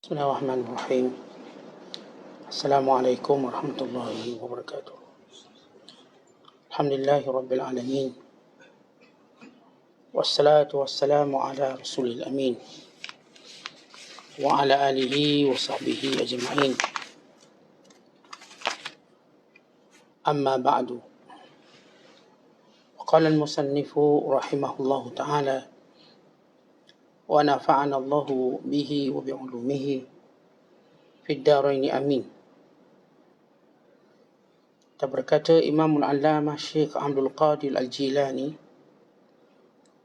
Bismillahirrahmanirrahim. Assalamualaikum warahmatullahi wabarakatuh. Alhamdulillahi rabbil alamin. Wassalatu wassalamu ala rasulil amin. Wa ala alihi wa sahbihi ajma'in. Amma ba'du. Qala al-musannifu rahimahullahu ta'ala wa nafa'ana Allahu bihi wa bi'ulumihi fid daraini amin. Kita berkata Imamul Allamah Syekh Abdul Qadir Al-Jilani,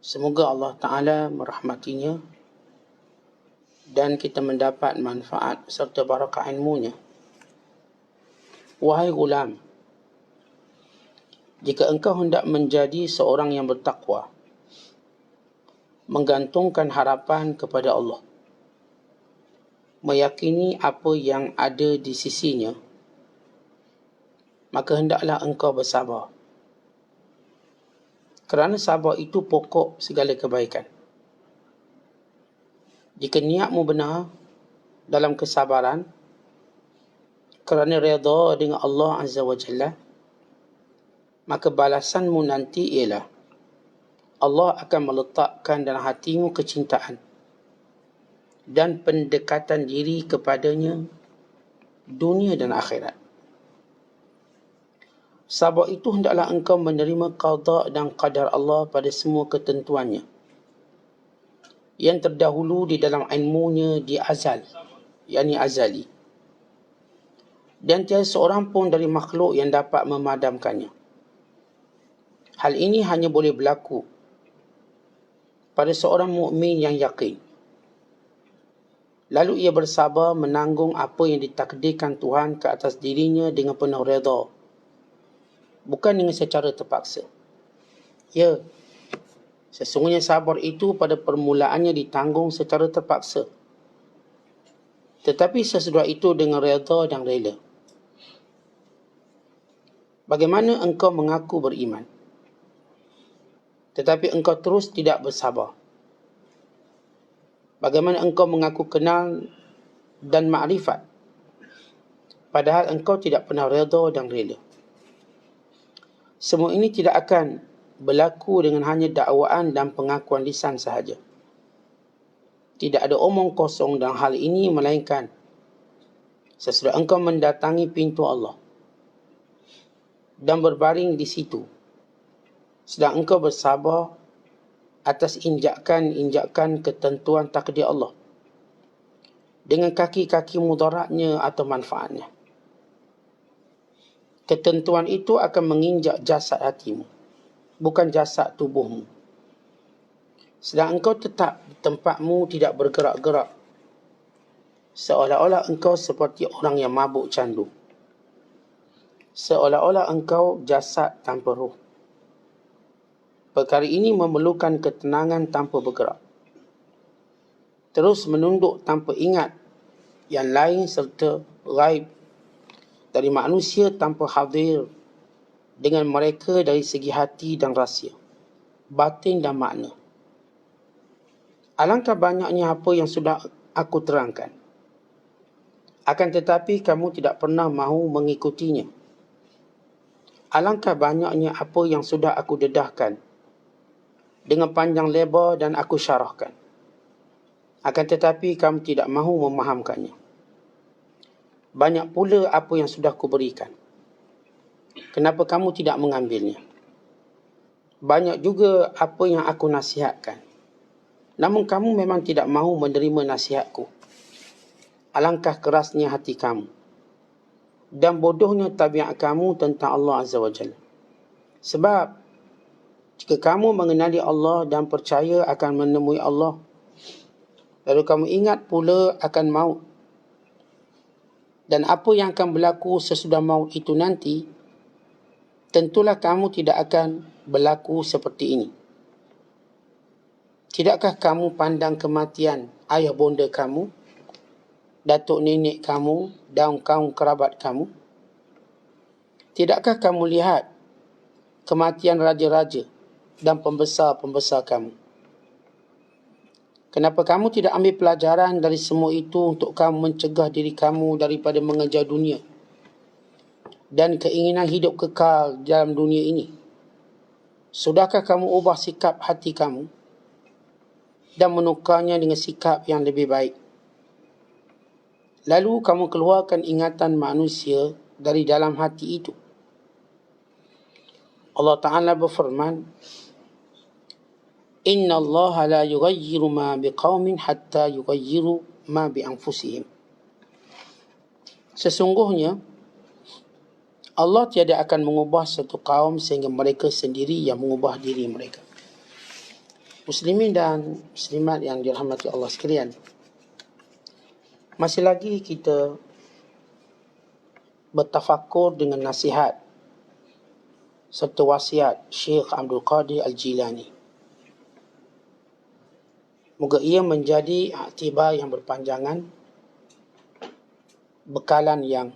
semoga Allah Ta'ala merahmatinya dan kita mendapat manfaat serta barakah ilmunya. Wahai gulam, jika engkau hendak menjadi seorang yang bertakwa, menggantungkan harapan kepada Allah, meyakini apa yang ada di sisinya, maka hendaklah engkau bersabar. Kerana sabar itu pokok segala kebaikan. Jika niatmu benar dalam kesabaran, kerana redha dengan Allah Azza wa Jalla, maka balasanmu nanti ialah Allah akan meletakkan dalam hatimu kecintaan dan pendekatan diri kepadanya dunia dan akhirat. Sabar itu hendaklah engkau menerima qada dan qadar Allah pada semua ketentuannya yang terdahulu di dalam ilmunya di azal, yakni azali. Dan tiada seorang pun dari makhluk yang dapat memadamkannya. Hal ini hanya boleh berlaku pada seorang mukmin yang yakin. Lalu ia bersabar menanggung apa yang ditakdirkan Tuhan ke atas dirinya dengan penuh redha, bukan dengan secara terpaksa. Ya, sesungguhnya sabar itu pada permulaannya ditanggung secara terpaksa, tetapi sesudah itu dengan redha dan rela. Bagaimana engkau mengaku beriman, tetapi engkau terus tidak bersabar? Bagaimana engkau mengaku kenal dan makrifat, padahal engkau tidak pernah redha dan rela? Semua ini tidak akan berlaku dengan hanya dakwaan dan pengakuan lisan sahaja. Tidak ada omong kosong dalam hal ini, melainkan sesudah engkau mendatangi pintu Allah dan berbaring di situ, sedang engkau bersabar atas injakan-injakan ketentuan takdir Allah dengan kaki-kaki mudaratnya atau manfaatnya. Ketentuan itu akan menginjak jasad hatimu, bukan jasad tubuhmu. Sedang engkau tetap di tempatmu, tidak bergerak-gerak, seolah-olah engkau seperti orang yang mabuk candu, seolah-olah engkau jasad tanpa roh. Perkara ini memerlukan ketenangan tanpa bergerak, terus menunduk tanpa ingat yang lain, serta ghaib dari manusia tanpa hadir dengan mereka dari segi hati dan rahsia, batin dan makna. Alangkah banyaknya apa yang sudah aku terangkan, akan tetapi kamu tidak pernah mahu mengikutinya. Alangkah banyaknya apa yang sudah aku dedahkan dengan panjang lebar dan aku syarahkan, akan tetapi kamu tidak mahu memahamkannya. Banyak pula apa yang sudah aku berikan, kenapa kamu tidak mengambilnya? Banyak juga apa yang aku nasihatkan, namun kamu memang tidak mahu menerima nasihatku. Alangkah kerasnya hati kamu dan bodohnya tabiat kamu tentang Allah Azza wa Jalla. Sebab jika kamu mengenali Allah dan percaya akan menemui Allah, lalu kamu ingat pula akan maut dan apa yang akan berlaku sesudah maut itu nanti, tentulah kamu tidak akan berlaku seperti ini. Tidakkah kamu pandang kematian ayah bonda kamu, datuk nenek kamu dan kaum kerabat kamu? Tidakkah kamu lihat kematian raja-raja dan pembesar-pembesar kamu? Kenapa kamu tidak ambil pelajaran dari semua itu untuk kamu mencegah diri kamu daripada mengejar dunia dan keinginan hidup kekal dalam dunia ini? Sudahkah kamu ubah sikap hati kamu dan menukarnya dengan sikap yang lebih baik? Lalu kamu keluarkan ingatan manusia dari dalam hati itu. Allah Ta'ala berfirman, Inna Allah la yughayyiru ma biqaumin hatta yughayyiru ma bi anfusihim. Sesungguhnya Allah tiada akan mengubah satu kaum sehingga mereka sendiri yang mengubah diri mereka. Muslimin dan muslimat yang dirahmati Allah sekalian, masih lagi kita bertafakur dengan nasihat serta wasiat Syekh Abdul Qadir Al-Jilani. Moga ia menjadi iktibar yang berpanjangan, bekalan yang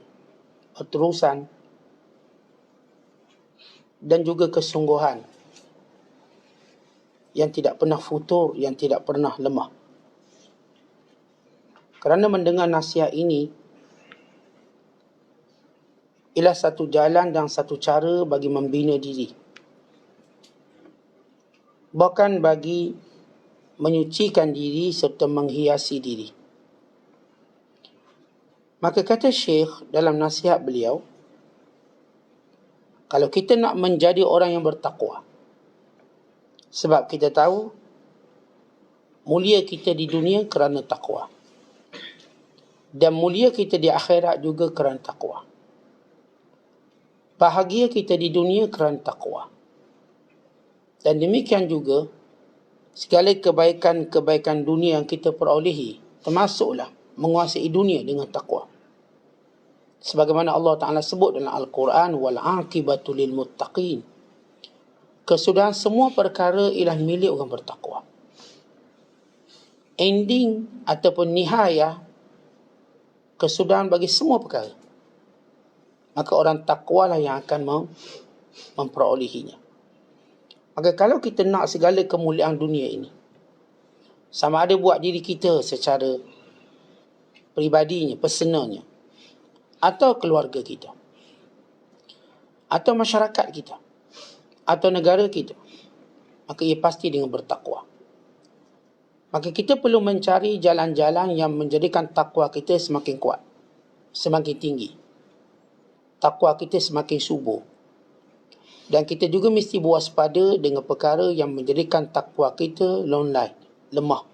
berterusan, dan juga kesungguhan yang tidak pernah futur, yang tidak pernah lemah. Kerana mendengar nasihat ini ialah satu jalan dan satu cara bagi membina diri, bahkan bagi menyucikan diri serta menghiasi diri. Maka kata Syekh dalam nasihat beliau, kalau kita nak menjadi orang yang bertakwa, sebab kita tahu mulia kita di dunia kerana takwa, dan mulia kita di akhirat juga kerana takwa. Bahagia kita di dunia kerana takwa. Dan demikian juga segala kebaikan-kebaikan dunia yang kita perolehi, termasuklah menguasai dunia dengan takwa. Sebagaimana Allah Ta'ala sebut dalam Al-Quran, wal-aqibatu lil muttaqin. Kesudahan semua perkara ialah milik orang bertakwa. Ending ataupun nihayah kesudahan bagi semua perkara, maka orang takwalah yang akan memperolehinya. Maka kalau kita nak segala kemuliaan dunia ini, sama ada buat diri kita secara pribadinya, personalnya, atau keluarga kita, atau masyarakat kita, atau negara kita, maka ia pasti dengan bertakwa. Maka kita perlu mencari jalan-jalan yang menjadikan takwa kita semakin kuat, semakin tinggi, takwa kita semakin subur. Dan kita juga mesti berwaspada dengan perkara yang menjadikan takwa kita lemah.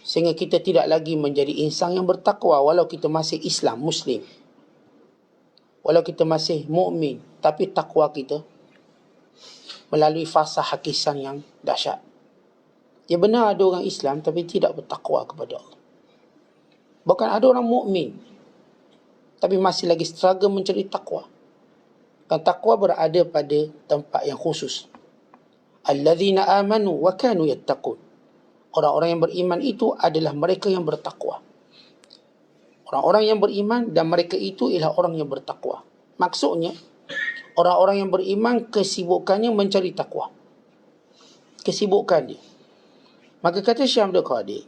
Sehingga kita tidak lagi menjadi insan yang bertakwa walau kita masih Islam, Muslim. Walau kita masih mukmin, tapi takwa kita melalui fasa hakisan yang dahsyat. Ya benar ada orang Islam tapi tidak bertakwa kepada Allah. Bahkan ada orang mukmin tapi masih lagi struggle mencari takwa. Dan takwa berada pada tempat yang khusus. Alladzina amanu wa kanu yattaqun. Orang-orang yang beriman itu adalah mereka yang bertakwa. Orang-orang yang beriman dan mereka itu ialah orang yang bertakwa. Maksudnya, orang-orang yang beriman kesibukannya mencari takwa. Kesibukan dia. Maka kata Syekh Abdul Qadir,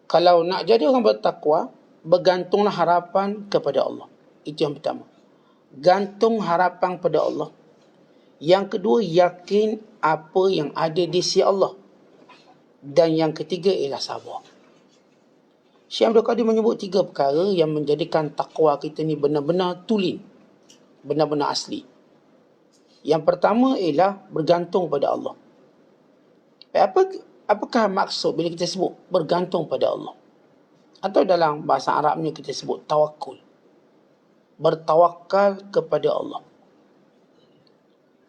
kalau nak jadi orang bertakwa, bergantunglah harapan kepada Allah. Itu yang pertama. Gantung harapan pada Allah. Yang kedua, yakin apa yang ada di sisi Allah. Dan yang ketiga ialah sabar. Syekh Abdul Qadir menyebut 3 perkara yang menjadikan takwa kita ni benar-benar tulen, benar-benar asli. Yang pertama ialah bergantung pada Allah. Apakah maksud bila kita sebut bergantung pada Allah? Atau dalam bahasa Arabnya kita sebut tawakul. Bertawakal kepada Allah.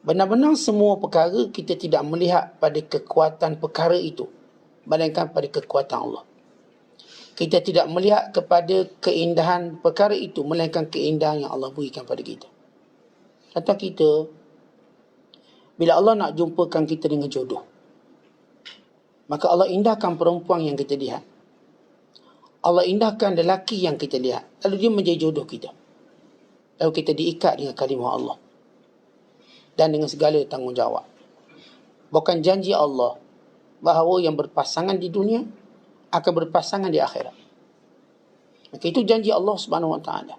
Benar-benar semua perkara kita tidak melihat pada kekuatan perkara itu, melainkan pada kekuatan Allah. Kita tidak melihat kepada keindahan perkara itu, melainkan keindahan yang Allah berikan pada kita. Kata kita, bila Allah nak jumpakan kita dengan jodoh, maka Allah indahkan perempuan yang kita lihat. Allah indahkan lelaki yang kita lihat. Lalu dia menjadi jodoh kita. Lalu kita diikat dengan kalimah Allah. Dan dengan segala tanggungjawab. Bukan janji Allah bahawa yang berpasangan di dunia akan berpasangan di akhirat. Maka itu janji Allah Subhanahu Wa Taala.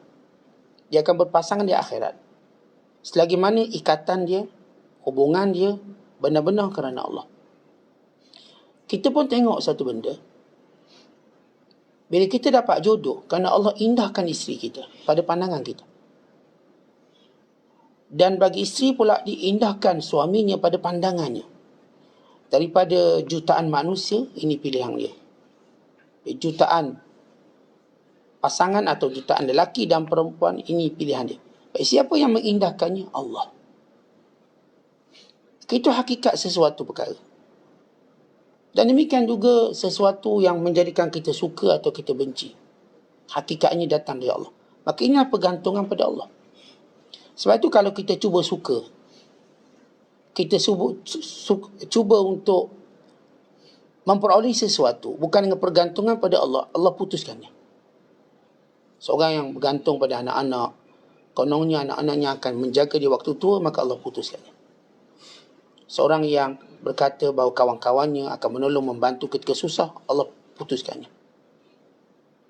Dia akan berpasangan di akhirat. Selagi mana ikatan dia, hubungan dia benar-benar kerana Allah. Kita pun tengok satu benda. Bila kita dapat jodoh, kerana Allah indahkan isteri kita pada pandangan kita. Dan bagi isteri pula diindahkan suaminya pada pandangannya. Daripada jutaan manusia, ini pilihan dia. Jutaan pasangan atau jutaan lelaki dan perempuan, ini pilihan dia. Baik, siapa yang mengindahkannya? Allah. Itu hakikat sesuatu perkara. Dan demikian juga sesuatu yang menjadikan kita suka atau kita benci. Hakikatnya datang dari Allah. Maka inilah pergantungan pada Allah. Sebab itu kalau kita cuba suka, kita cuba untuk memperoleh sesuatu bukan dengan pergantungan pada Allah, Allah putuskannya. Seorang yang bergantung pada anak-anak, kononnya anak-anaknya akan menjaga dia waktu tua, maka Allah putuskannya. Seorang yang berkata bahawa kawan-kawannya akan menolong membantu ketika susah, Allah putuskannya.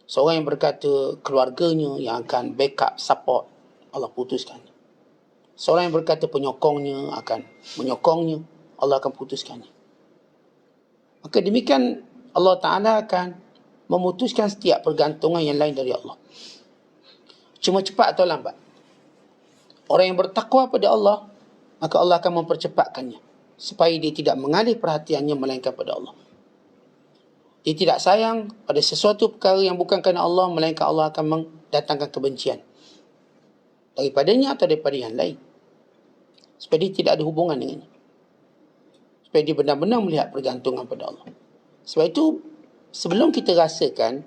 Seorang yang berkata keluarganya yang akan backup, support, Allah putuskannya. Seorang yang berkata penyokongnya akan menyokongnya, Allah akan putuskannya. Maka demikian Allah Ta'ala akan memutuskan setiap pergantungan yang lain dari Allah. Cuma cepat atau lambat. Orang yang bertakwa pada Allah, maka Allah akan mempercepatkannya. Supaya dia tidak mengalih perhatiannya melainkan pada Allah. Dia tidak sayang pada sesuatu perkara yang bukan kerana Allah, melainkan Allah akan mendatangkan kebencian daripadanya atau daripada yang lain. Supaya dia tidak ada hubungan dengannya. Supaya dia benar-benar melihat pergantungan pada Allah. Sebab itu, sebelum kita rasakan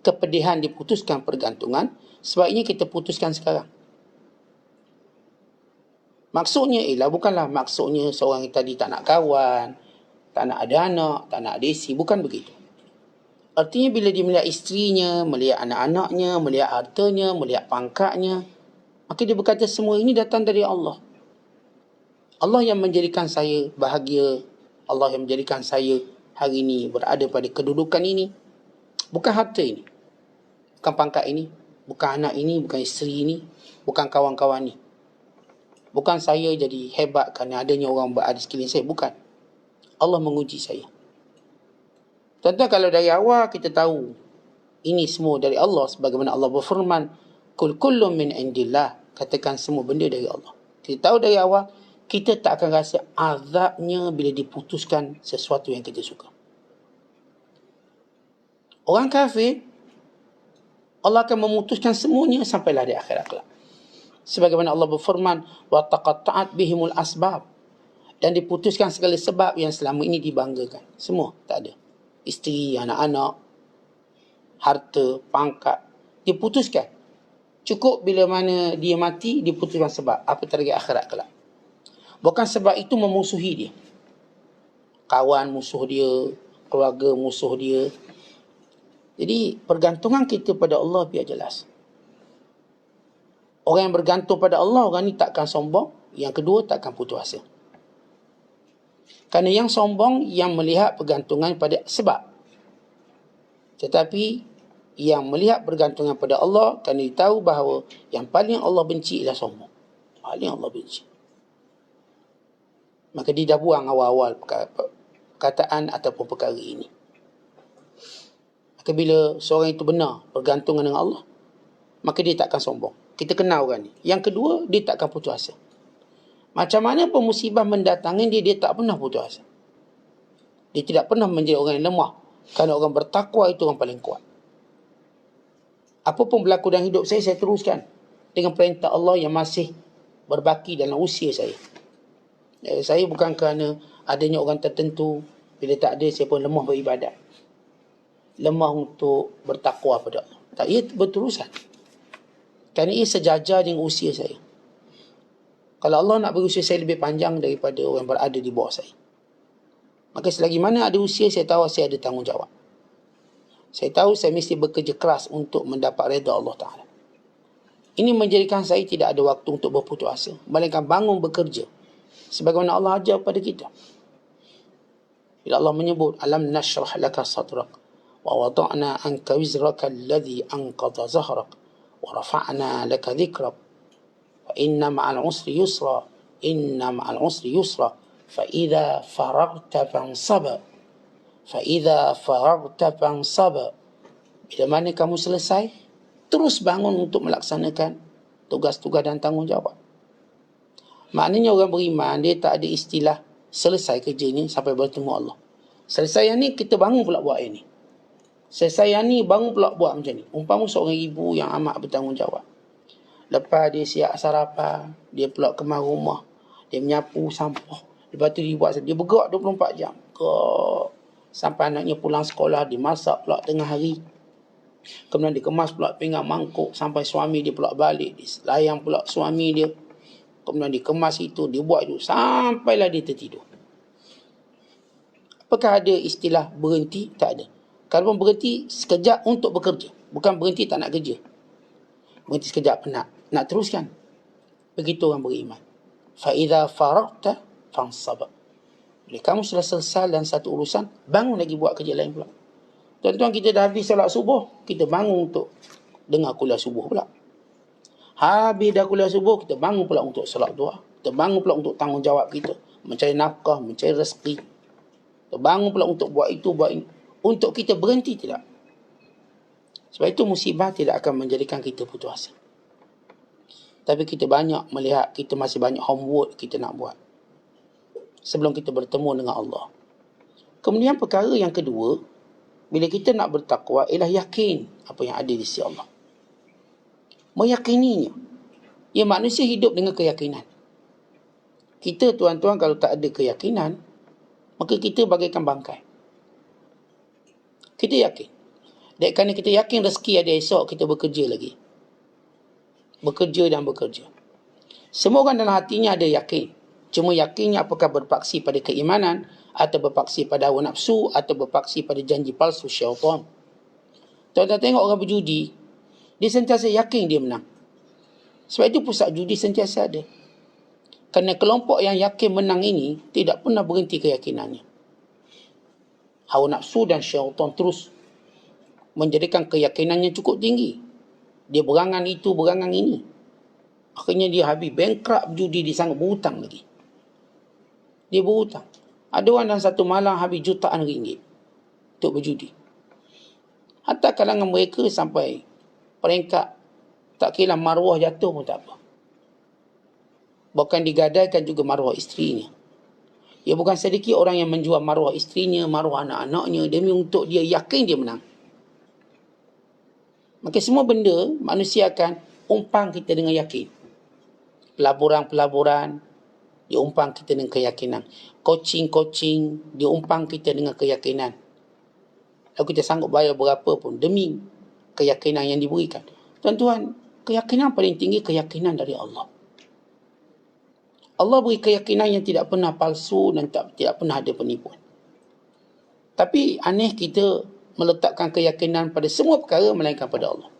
kepedihan diputuskan pergantungan, sebaiknya kita putuskan sekarang. Maksudnya ialah bukanlah maksudnya seorang yang tadi tak nak kawan, tak nak ada anak, tak nak ada isteri. Bukan begitu. Artinya bila dia melihat isterinya, melihat anak-anaknya, melihat hartanya, melihat pangkatnya, maka dia berkata semua ini datang dari Allah. Allah yang menjadikan saya bahagia. Allah yang menjadikan saya hari ini berada pada kedudukan ini. Bukan harta ini. Bukan pangkat ini. Bukan anak ini. Bukan isteri ini. Bukan kawan-kawan ini. Bukan saya jadi hebat kerana adanya orang berada di sekeliling saya. Bukan. Allah menguji saya. Tentu kalau dari awal kita tahu ini semua dari Allah, sebagaimana Allah berfirman, Kul kullum min indillah. Katakan semua benda dari Allah. Kita tahu dari awal, kita tak akan rasa azabnya bila diputuskan sesuatu yang kita suka. Orang kafir, Allah akan memutuskan semuanya sampailah di akhirat kelak. Sebagaimana Allah berfirman, wa taqatta'at bihimul asbab, dan diputuskan segala sebab yang selama ini dibanggakan. Semua tak ada. Isteri, anak-anak, harta, pangkat, diputuskan. Cukup bila mana dia mati, diputuskan sebab. Apa terjadi akhirat kelak. Bukan sebab itu memusuhi dia. Kawan musuh dia, keluarga musuh dia. Jadi pergantungan kita pada Allah biar jelas. Orang yang bergantung pada Allah, orang ni takkan sombong. Yang kedua, takkan putus asa. Kerana yang sombong, yang melihat pergantungan pada sebab. Tetapi, yang melihat pergantungan pada Allah, kerana dia tahu bahawa yang paling Allah benci ialah sombong. Paling Allah benci. Maka dia dah buang awal-awal perkataan ataupun perkara ini. Maka bila seorang itu benar bergantungan dengan Allah, maka dia takkan sombong. Kita kenal orang ni. Yang kedua, dia takkan putus asa. Macam mana pun musibah mendatangi dia, dia tak pernah putus asa. Dia tidak pernah menjadi orang yang lemah. Kerana orang bertakwa itu orang paling kuat. Apa pun berlaku dalam hidup saya teruskan. Dengan perintah Allah yang masih berbaki dalam usia saya. Saya bukan kerana adanya orang tertentu. Bila tak ada, saya pun lemah beribadat. Lemah untuk bertakwa pada Allah. Tak, ia berterusan. Kerana ia sejajar dengan usia saya. Kalau Allah nak beri usia saya lebih panjang daripada orang yang berada di bawah saya. Maka selagi mana ada usia, saya tahu saya ada tanggungjawab. Saya tahu saya mesti bekerja keras untuk mendapat redha Allah Ta'ala. Ini menjadikan saya tidak ada waktu untuk berputus asa. Melainkan bangun bekerja. Sebagaimana Allah ajar kepada kita. Bila Allah menyebut alam nashrah laka sadrak wa wada'na anka wizraka alladhi anqadha zahrak wa rafa'na laka dhikrak fa inna ma'al usri yusra inna ma'al usri yusra fa idza faragta fansab fa idza faragta fansab. Bila mana kamu selesai, terus bangun untuk melaksanakan tugas-tugas dan tanggungjawab. Maknanya orang beriman, dia tak ada istilah selesai kerja ni sampai bertemu Allah. Selesai yang ni, kita bangun pula buat yang ni. Selesai yang ni, bangun pula buat macam ni. Umpama seorang ibu yang amat bertanggungjawab. Lepas dia siap sarapan, dia pula kemas rumah, dia menyapu sampah. Lepas tu dia bergerak 24 jam. Gerak. Sampai anaknya pulang sekolah, dimasak pula tengah hari. Kemudian dikemas pula pinggan mangkuk. Sampai suami dia pula balik, dilayang pula suami dia. Kemudian dikemas itu, dibuat itu. Sampailah dia tertidur. Apakah ada istilah berhenti? Tak ada. Kalau berhenti sekejap untuk bekerja. Bukan berhenti tak nak kerja. Berhenti sekejap penat. Nak teruskan. Begitu orang beriman. فَإِذَا فَرَغْتَ فَانْصَبَ. Bila kamu sudah selesai dalam satu urusan, bangun lagi buat kerja lain pula. Tuan-tuan, kita dah habis solat subuh, kita bangun untuk dengar kuliah subuh pula. Habis dah kuliah subuh, kita bangun pula untuk solat duha. Kita bangun pula untuk tanggungjawab kita. Mencari nafkah, mencari rezeki. Kita bangun pula untuk buat itu, buat ini. Untuk kita berhenti tidak. Sebab itu musibah tidak akan menjadikan kita putus asa. Tapi kita banyak melihat kita masih banyak homework kita nak buat sebelum kita bertemu dengan Allah. Kemudian perkara yang kedua, bila kita nak bertakwa, ialah yakin apa yang ada di sisi Allah. Meyakininya. Ya, manusia hidup dengan keyakinan. Kita, tuan-tuan, kalau tak ada keyakinan, maka kita bagaikan bangkai. Kita yakin. Dan kerana kita yakin rezeki ada esok, kita bekerja lagi. Bekerja dan bekerja. Semua orang dalam hatinya ada yakin. Cuma yakinnya apakah berpaksi pada keimanan, atau berpaksi pada hawa nafsu, atau berpaksi pada janji palsu syaitan. Tuan-tuan tengok orang berjudi, dia sentiasa yakin dia menang. Sebab itu pusat judi sentiasa ada. Kerana kelompok yang yakin menang ini tidak pernah berhenti keyakinannya. Hawa nafsu dan syaitan terus menjadikan keyakinannya cukup tinggi. Dia berangan itu, berangan ini. Akhirnya dia habis bankrupt judi, dia sanggup berhutang lagi. Dia berhutang. Ada orang dalam satu malam habis jutaan ringgit untuk berjudi. Hatta kalangan mereka sampai peringkat tak kira maruah jatuh pun tak apa. Bahkan digadaikan juga maruah isterinya. Ya, bukan sedikit orang yang menjual maruah isterinya, maruah anak-anaknya demi untuk dia yakin dia menang. Maka semua benda manusia akan umpang kita dengan yakin. Pelaburan-pelaburan diumpang kita dengan keyakinan. Coaching-coaching diumpang kita dengan keyakinan. Lalu kita sanggup bayar berapa pun demi keyakinan yang diberikan. Tuan-tuan, keyakinan paling tinggi keyakinan dari Allah. Allah beri keyakinan yang tidak pernah palsu dan tidak pernah ada penipuan. Tapi aneh kita meletakkan keyakinan pada semua perkara melainkan pada Allah.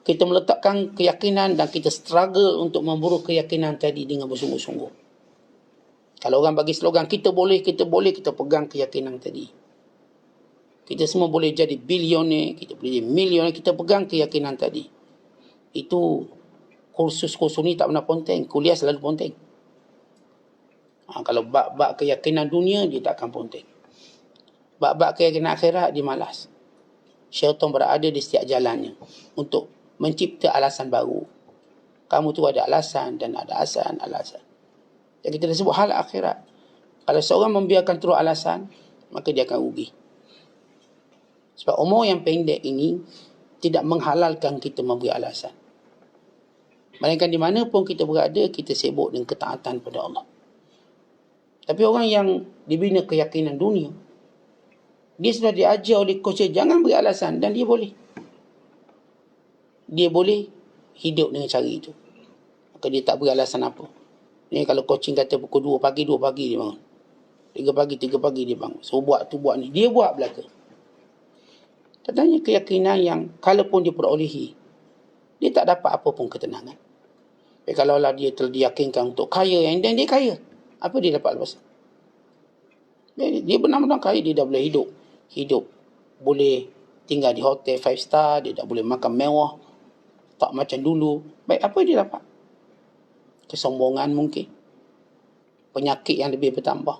Kita meletakkan keyakinan dan kita struggle untuk memburu keyakinan tadi dengan bersungguh-sungguh. Kalau orang bagi slogan, kita boleh, kita pegang keyakinan tadi. Kita semua boleh jadi bilioner, kita boleh jadi milioner, kita pegang keyakinan tadi. Itu kursus-kursus ni tak pernah ponteng, kuliah selalu ponteng. Kalau bab-bab keyakinan dunia, dia tak akan ponteng. Bab-bab keyakinan akhirat, dia malas. Syaitan berada di setiap jalannya untuk mencipta alasan baru. Kamu tu ada alasan dan ada alasan. Yang kita sebut hal akhirat. Kalau seorang membiarkan terus alasan, maka dia akan rugi. Sebab umur yang pendek ini tidak menghalalkan kita memberi alasan. Melainkan di mana pun kita berada, kita sibuk dengan ketaatan pada Allah. Tapi orang yang dibina keyakinan dunia, dia sudah diajar oleh coach, jangan beri alasan, dan dia boleh. Dia boleh hidup dengan cara itu. Maka dia tak beri alasan apa. Ni kalau coaching kata pukul 2 pagi dia bangun. 3 pagi dia bangun. So buat tu buat ni. Dia buat belaka. Katanya keyakinan yang kalaupun dia perolehi, dia tak dapat apa pun ketenangan. Tapi kalau lah dia telah diyakinkan untuk kaya, dan dia kaya, apa dia dapat lepas? Dia benar-benar kaya, dia dah boleh hidup boleh tinggal di hotel 5 star, dia dah boleh makan mewah, tak macam dulu. Baik, apa dia dapat? Kesombongan mungkin, penyakit yang lebih bertambah,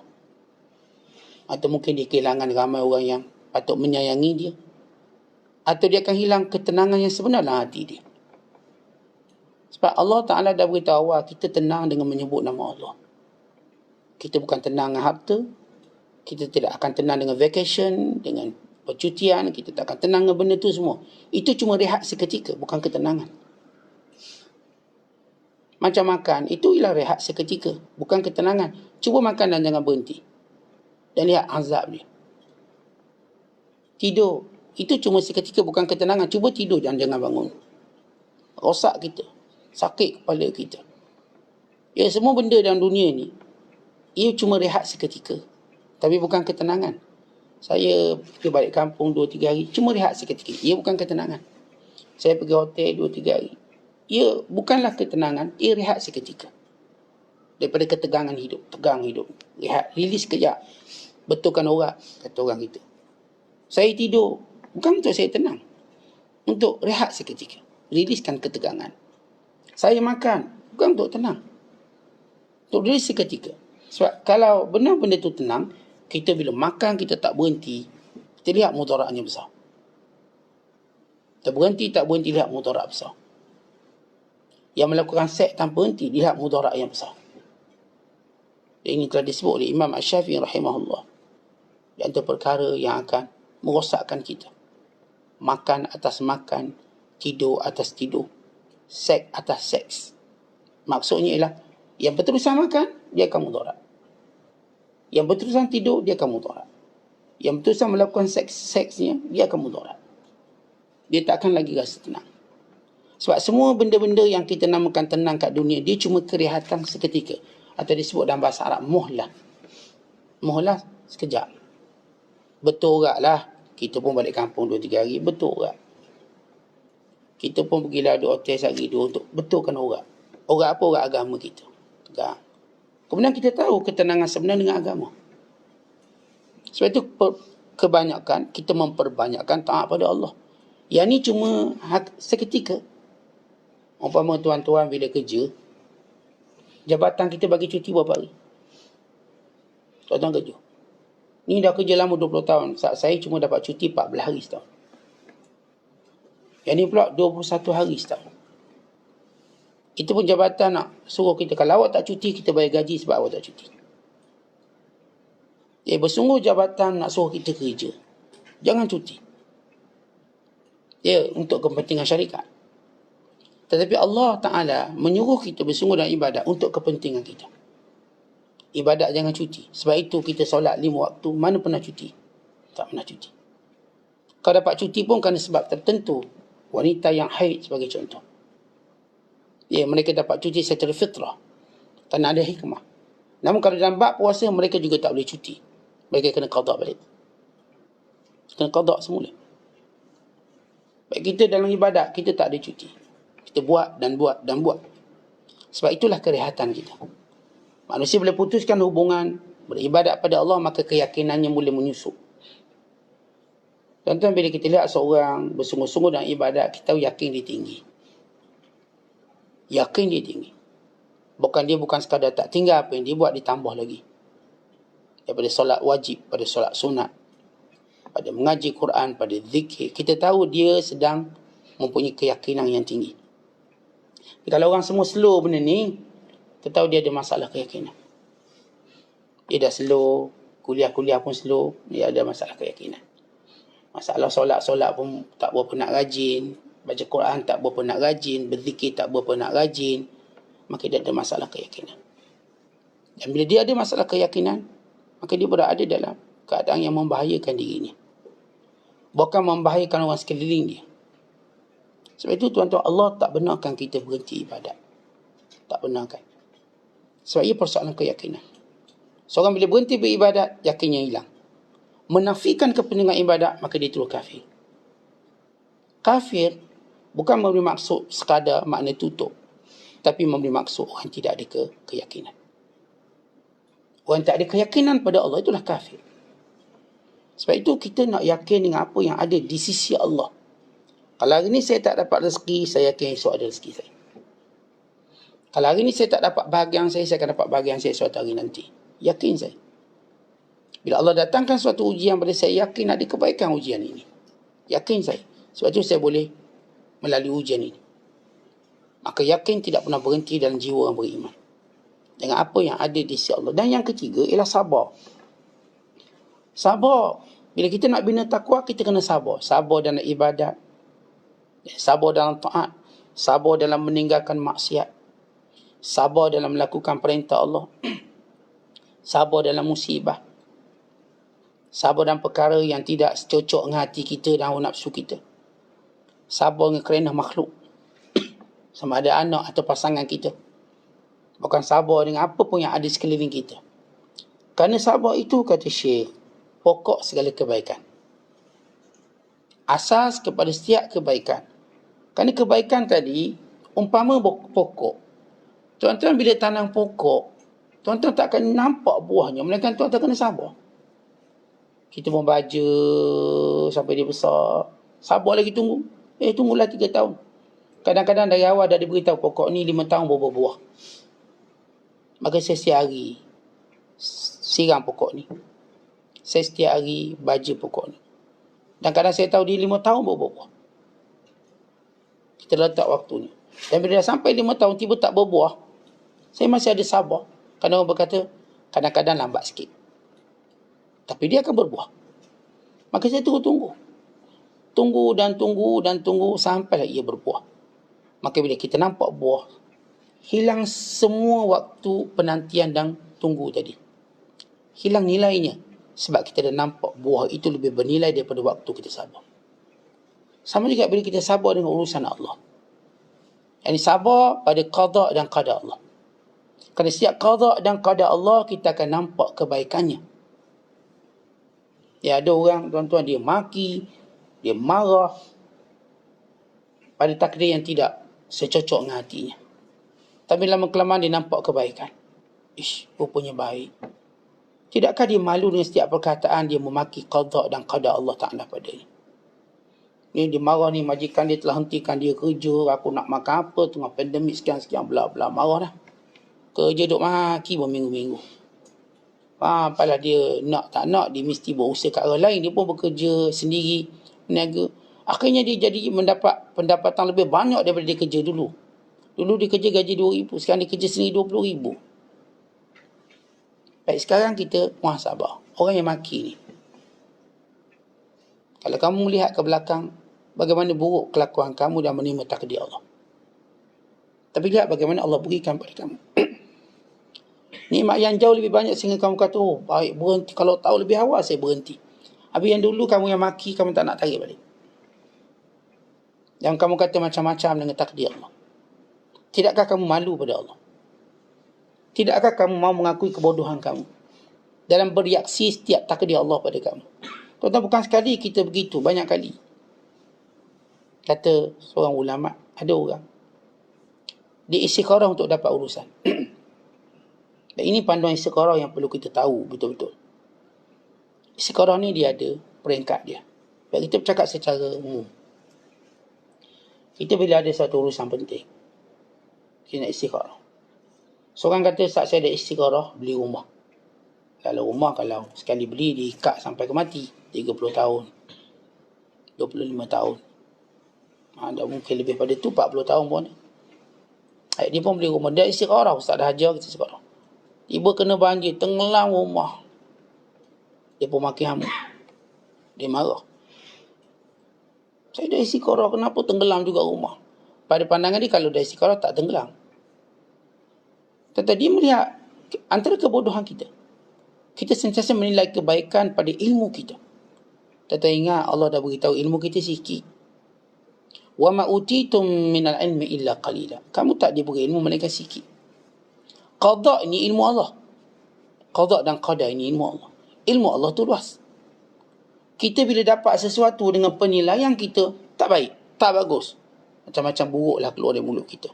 atau mungkin dia kehilangan ramai orang yang patut menyayangi dia, atau dia akan hilang ketenangan yang sebenar dalam hati dia. Sebab Allah Ta'ala dah beritahu awal, kita tenang dengan menyebut nama Allah. Kita bukan tenang dengan harta, kita tidak akan tenang dengan vacation, dengan percutian, kita tak akan tenang dengan benda tu semua. Itu cuma rehat seketika, bukan ketenangan. Macam makan, itu ialah rehat seketika, bukan ketenangan. Cuba makan dan jangan berhenti. Dan lihat azab dia. Tidur, itu cuma seketika, bukan ketenangan. Cuba tidur dan jangan bangun. Rosak kita, sakit kepala kita. Ya, semua benda dalam dunia ni, ia cuma rehat seketika, tapi bukan ketenangan. Saya pergi balik kampung 2-3 hari, cuma rehat seketika. Ia bukan ketenangan. Saya pergi hotel 2-3 hari. Ia bukanlah ketenangan, ia rehat seketika. Daripada ketegangan hidup, tegang hidup. Rehat, rilis kejap. Betulkan orang, kata orang kita. Saya tidur, bukan untuk saya tenang. Untuk rehat seketika. Riliskan ketegangan. Saya makan, bukan untuk tenang. Untuk rilis seketika. Sebab kalau benar benda tu tenang, kita bila makan kita tak berhenti, kita lihat mudaratnya besar. Kita berhenti tak berhenti, lihat mudarat besar. Yang melakukan seks tanpa henti, lihat mudarat yang besar. Dan ini telah disebut oleh Imam Asy-Syafi'i rahimahullah. Di antara perkara yang akan merosakkan kita. Makan atas makan, tidur atas tidur, seks atas seks. Maksudnya ialah, yang berterusan makan, dia akan mudarat. Yang berterusan tidur, dia akan mudarat. Yang berterusan melakukan seksnya, dia akan mudarat. Dia tak akan lagi rasa tenang. Sebab semua benda-benda yang kita namakan tenang kat dunia, dia cuma kerehatan seketika. Atau disebut dalam bahasa Arab, muhlah. Muhlah sekejap. Betul orang lah. Kita pun balik kampung 2-3 hari, betul orang. Kita pun pergilah di hotel sehari 2 untuk betulkan orang. Orang apa? Orang agama kita. Tegang. Kemudian kita tahu ketenangan sebenar dengan agama. Sebab itu kebanyakan kita memperbanyakkan taat pada Allah. Yang ni cuma seketika. Umpama tuan-tuan bila kerja, jabatan kita bagi cuti berapa hari? Tuan-tuan kerja. Ni dah kerja lama 20 tahun. Saya cuma dapat cuti 14 hari setahun. Yang ni pula 21 hari setahun. Itu pun jabatan nak suruh kita, kalau awak tak cuti, kita bayar gaji sebab awak tak cuti. Bersungguh jabatan nak suruh kita kerja. Jangan cuti. Untuk kepentingan syarikat. Tetapi Allah Ta'ala menyuruh kita bersungguh dalam ibadat untuk kepentingan kita. Ibadat jangan cuti. Sebab itu kita solat 5 waktu, mana pernah cuti? Tak pernah cuti. Kalau dapat cuti pun kerana sebab tertentu. Wanita yang haid sebagai contoh. Mereka dapat cuti secara fitrah. Tak nak ada hikmah. Namun kalau dalam bab puasa, mereka juga tak boleh cuti. Mereka kena qada balik. Kena qada semula. Baik, kita dalam ibadat, kita tak ada cuti. Kita buat dan buat dan buat. Sebab itulah kerehatan kita. Manusia boleh putuskan hubungan beribadat pada Allah, maka keyakinannya mula menyusut. Tuan-tuan, bila kita lihat seorang bersungguh-sungguh dalam ibadat, kita tahu yakin dia tinggi. Yakin dia tinggi. Dia bukan sekadar tak tinggal, apa yang dia buat ditambah lagi. Daripada solat wajib, pada solat sunat, pada mengaji Quran, pada zikir, kita tahu dia sedang mempunyai keyakinan yang tinggi. Kalau orang semua slow benda ni, kita tahu dia ada masalah keyakinan. Dia dah slow, kuliah-kuliah pun slow, dia ada masalah keyakinan. Masalah solat-solat pun tak berapa nak rajin, baca Quran tak berapa nak rajin, berzikir tak berapa nak rajin, maka dia ada masalah keyakinan. Dan bila dia ada masalah keyakinan, maka dia berada dalam keadaan yang membahayakan dirinya. Bukan membahayakan orang sekeliling dia. Sebab itu tuan-tuan, Allah tak benarkan kita berhenti ibadat. Tak benarkan. Sebab ia persoalan keyakinan. Seorang bila berhenti beribadat, yakinnya hilang. Menafikan kepentingan ibadat, maka dia terus kafir. Kafir bukan memberi maksud sekadar makna tutup, tapi memberi maksud orang tidak ada keyakinan. Orang tak ada keyakinan pada Allah, itulah kafir. Sebab itu kita nak yakin dengan apa yang ada di sisi Allah. Kalau hari ni saya tak dapat rezeki, saya yakin esok ada rezeki saya. Kalau hari ni saya tak dapat bahagian saya akan dapat bahagian saya suatu hari nanti. Yakin saya. Bila Allah datangkan suatu ujian pada saya, yakin ada kebaikan ujian ini. Yakin saya. Sebab itu saya boleh melalui ujian ini. Maka yakin tidak pernah berhenti dalam jiwa orang beriman. Dengan apa yang ada di sisi Allah. Dan yang ketiga ialah sabar. Sabar. Bila kita nak bina takwa, kita kena sabar. Sabar dalam ibadat. Sabar dalam taat. Sabar dalam meninggalkan maksiat. Sabar dalam melakukan perintah Allah. Sabar dalam musibah. Sabar dalam perkara yang tidak cocok dengan hati kita dan hawa nafsu kita. Sabar dengan kerana makhluk. Sama ada anak atau pasangan kita. Bukan sabar dengan apa pun yang ada sekeliling kita. Kerana sabar itu, kata Syekh, pokok segala kebaikan. Asas kepada setiap kebaikan. Kerana kebaikan tadi, umpama pokok. Tuan-tuan bila tanam pokok, tuan-tuan tak akan nampak buahnya. Melainkan tuan-tuan kena sabar. Kita membaca sampai dia besar. Sabar lagi tunggu. Tunggulah 3 tahun. Kadang-kadang dari awal dah diberitahu pokok ni 5 tahun baru berbuah. Maka saya setiap hari siram pokok ni. Saya setiap hari baca pokok ni. Dan kadang saya tahu dia 5 tahun baru berbuah. Kita letak waktunya. Dan bila dah sampai 5 tahun tiba tak berbuah, saya masih ada sabar. Kadang orang berkata, kadang-kadang lambat sikit. Tapi dia akan berbuah. Maka saya tunggu. Tunggu dan tunggu sampailah ia berbuah. Maka bila kita nampak buah, hilang semua waktu penantian dan tunggu tadi. Hilang nilainya. Sebab kita dah nampak buah itu lebih bernilai daripada waktu kita sabar. Sama juga bila kita sabar dengan urusan Allah. Yang sabar pada qada dan qada Allah. Kerana setiap qada dan qada Allah, kita akan nampak kebaikannya. Ya, ada orang, tuan-tuan, dia maki, dia marah pada takdir yang tidak secocok dengan hatinya. Tapi lama kelamaan dia nampak kebaikan. Rupanya baik. Tidakkah dia malu dengan setiap perkataan dia memaki qada dan qada Allah Ta'ala padanya? Ni dia marah ni, majikan dia telah hentikan dia kerja, aku nak makan apa, tengah pandemik sekian-sekian, bla bla, marah dah. Kerja duk maki berminggu-minggu. Apalah dia nak tak nak, dia mesti berusaha kat arah lain. Dia pun bekerja sendiri, meniaga. Akhirnya dia jadi mendapat pendapatan lebih banyak daripada dia kerja dulu. Dulu dia kerja gaji RM2,000, sekarang dia kerja sendiri RM20,000. Baik, sekarang kita muhasabah. Orang yang maki ni, kalau kamu melihat ke belakang, bagaimana buruk kelakuan kamu dan menerima takdir Allah. Tapi lihat bagaimana Allah berikan pada kamu. Nikmat yang jauh lebih banyak sehingga kamu kata, baik, berhenti. Kalau tahu lebih awal, saya berhenti. Habis yang dulu kamu yang maki, kamu tak nak tarik balik. Yang kamu kata macam-macam dengan takdir Allah. Tidakkah kamu malu pada Allah? Tidakkah kamu mau mengakui kebodohan kamu dalam bereaksi setiap takdir Allah pada kamu? Tuan-tuan, bukan sekali kita begitu, banyak kali. Kata seorang ulama, ada orang dia istikharah untuk dapat urusan. Dan ini panduan istikharah yang perlu kita tahu betul-betul. Istikharah ni dia ada peringkat dia. Baik, kita bercakap secara umum. Kita bila ada satu urusan penting, kita nak istikharah. Seorang kata, saat saya ada istikharah, beli rumah. Kalau rumah, kalau sekali beli, diikat sampai ke mati. 30 tahun. 25 tahun. Dah mungkin lebih pada tu, 40 tahun pun. Dia pun beli rumah. Dia istikharah, Ustaz dah hajar kita istikharah. Tiba kena banjir, tenggelam rumah. Dia pun maki hamu. Dia marah. Saya dah istikharah, kenapa tenggelam juga rumah? Pada pandangan dia, kalau dah istikharah tak tenggelam. Tetapi dia melihat antara kebodohan kita. Kita sentiasa menilai kebaikan pada ilmu kita. Tetapi ingat, Allah dah beritahu ilmu kita sikit. Wa ma utitum minal ilmi illa qalila. Kamu tak diberi ilmu melainkan sikit. Qada ini ilmu Allah. Qada dan qada ini ilmu Allah. Ilmu Allah tu luas. Kita bila dapat sesuatu dengan penilaian kita tak baik, tak bagus, macam-macam buruklah keluar dari mulut kita.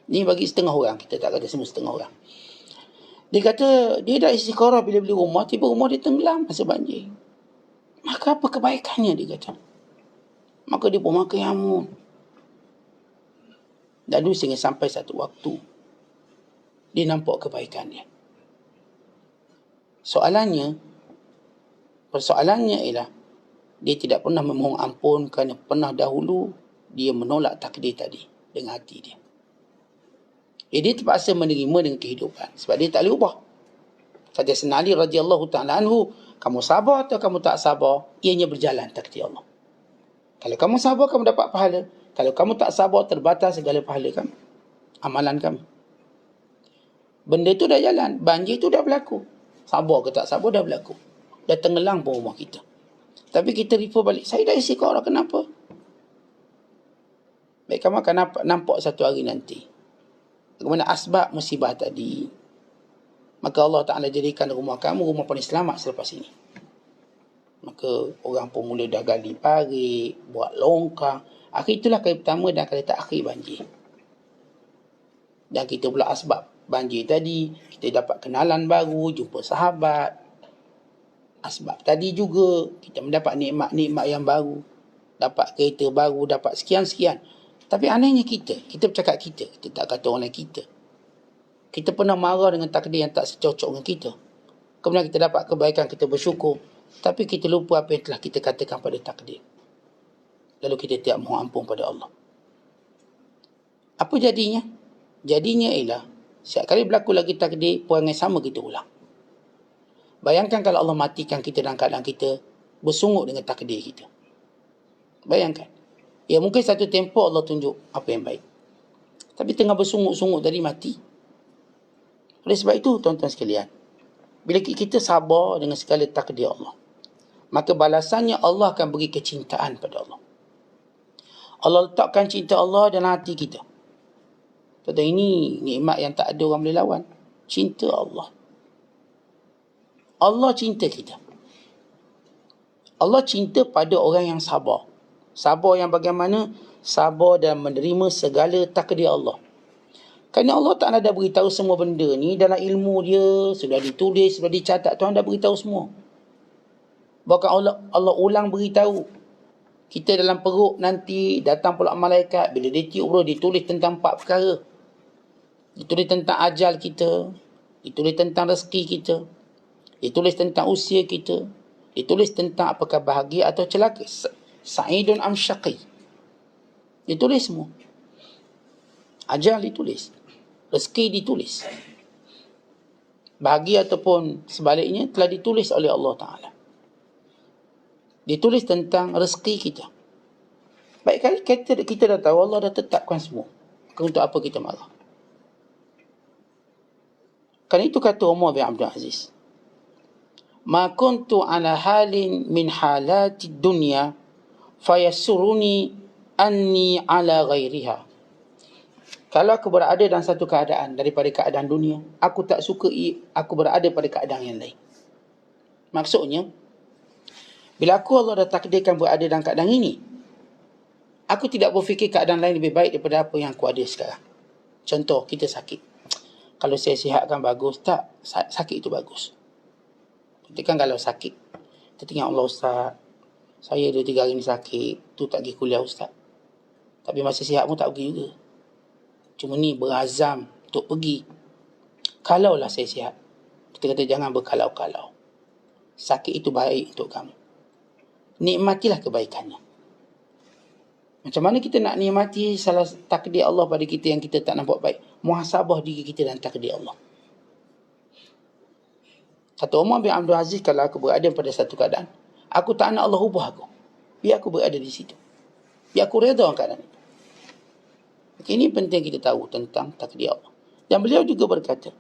Ni bagi setengah orang, kita tak kata semua setengah orang. Dia kata dia dah istikharah bila beli rumah, tiba rumah dia tenggelam masa banjir. Maka apa kebaikannya, dia kata. Maka dia pun makan jamun. Lalu sehingga sampai satu waktu dia nampak kebaikan dia. Persoalannya ialah dia tidak pernah memohon ampun kerana pernah dahulu dia menolak takdir tadi dengan hati dia. Dia terpaksa menerima dengan kehidupan sebab dia tak boleh ubah. Kata Sayyidina Ali radhiyallahu ta'ala anhu, kamu sabar atau kamu tak sabar, ianya berjalan takdir Allah. Kalau kamu sabar, kamu dapat pahala. Kalau kamu tak sabar, terbatas segala pahala kamu, amalan kamu. Benda tu dah jalan, banjir tu dah berlaku. Sabar ke tak sabar dah berlaku. Dah tenggelam pun rumah kita. Tapi kita refer balik, saya dah istiqarah, kenapa? Baik, kamu akan nampak satu hari nanti bagaimana asbab musibah tadi. Maka Allah Ta'ala jadikan rumah kamu rumah paling selamat selepas ini. Maka orang pun mula dah gali parit, buat longkang. Akhir itulah kali pertama dan kali terakhir banjir. Dan kita pula asbab banjir tadi, kita dapat kenalan baru, jumpa sahabat. Asbab tadi juga kita mendapat nikmat-nikmat yang baru, dapat kereta baru, dapat sekian-sekian. Tapi anehnya kita bercakap kita tak kata orang lain kita. Kita pernah marah dengan takdir yang tak secocok dengan kita. Kemudian kita dapat kebaikan, kita bersyukur. Tapi kita lupa apa yang telah kita katakan pada takdir. Lalu kita tidak mohon ampun pada Allah. Apa jadinya? Jadinya ialah setiap kali berlaku lagi takdir, perangai sama kita ulang. Bayangkan kalau Allah matikan kita dalam keadaan kita bersungguh dengan takdir kita. Bayangkan. Ya mungkin satu tempoh Allah tunjuk apa yang baik. Tapi tengah bersungguh-sungguh tadi mati. Oleh sebab itu tuan-tuan sekalian, bila kita sabar dengan segala takdir Allah, maka balasannya Allah akan beri kecintaan pada Allah. Allah letakkan cinta Allah dalam hati kita. Kata ini nikmat yang tak ada orang boleh lawan. Cinta Allah. Allah cinta kita. Allah cinta pada orang yang sabar. Sabar yang bagaimana? Sabar dan menerima segala takdir Allah. Kerana Allah Ta'ala dah beritahu semua benda ni dalam ilmu dia, sudah ditulis, sudah dicatat, Tuhan dah beritahu semua. Bahkan Allah ulang beritahu. Kita dalam perut nanti datang pula malaikat, bila dia tiup roh, ditulis tentang 4 perkara. Ditulis tentang ajal kita, ditulis tentang rezeki kita, ditulis tentang usia kita, ditulis tentang apakah bahagia atau celaka, sa'idun am syaqi. Ditulis semua. Ajal ditulis, rezeki ditulis, bahagia ataupun sebaliknya telah ditulis oleh Allah Ta'ala. Ditulis tentang rezeki kita. Baik kali kita dah tahu, Allah dah tetapkan semua. Untuk apa kita marah? Kerana itu kata Umar bin Abdul Aziz, ma kuntu ala halin min halati dunya fayasuruni anni ala ghairiha. Kalau aku berada dalam satu keadaan daripada keadaan dunia, aku tak suka aku berada pada keadaan yang lain. Maksudnya, bila Allah dah takdirkan berada dalam keadaan ini, aku tidak berfikir keadaan lain lebih baik daripada apa yang aku ada sekarang. Contoh, kita sakit. Kalau saya sihatkan bagus, tak, sakit itu bagus. Kita kan kalau sakit, kita tengok Allah, Ustaz, saya 2-3 hari ni sakit, tu tak pergi kuliah Ustaz. Tapi masa sihat pun tak pergi juga. Cuma ni berazam untuk pergi. Kalaulah saya sihat, kita kata jangan berkalau-kalau. Sakit itu baik untuk kamu. Nikmatilah kebaikannya. Macam mana kita nak nikmati salah takdir Allah pada kita yang kita tak nampak baik? Muhasabah diri kita dan takdir Allah. Kata Umar bin Abdul Aziz, kalau aku berada pada satu keadaan, aku tak nak Allah ubah aku. Biar aku berada di situ. Biar aku redha dengan keadaan itu. Ini penting kita tahu tentang takdir Allah. Dan beliau juga berkata,